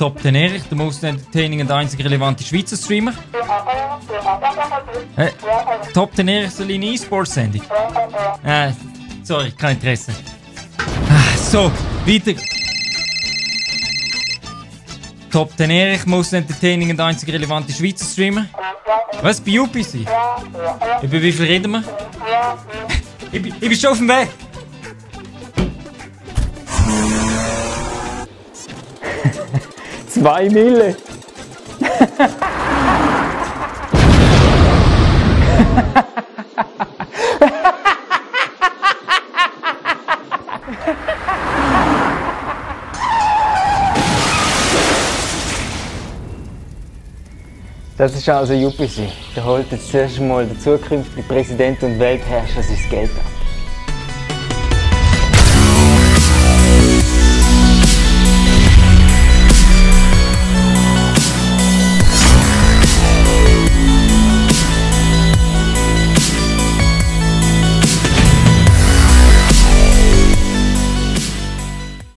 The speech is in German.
Top Ten Erich, der most entertaining und einzig relevante Schweizer Streamer. Top Ten Erich soll in E-Sports-Sendung. Sorry, kein Interesse. So, weiter. Top Ten Erich, most entertaining und einzig relevante Schweizer Streamer. Was, bei UPC? Über wie viel reden wir? Ich bin schon auf dem Weg. 2 Mille. Das ist also UPC. Da holt jetzt zuerst mal der zukünftige Präsident und Weltherrscher sein Geld ab.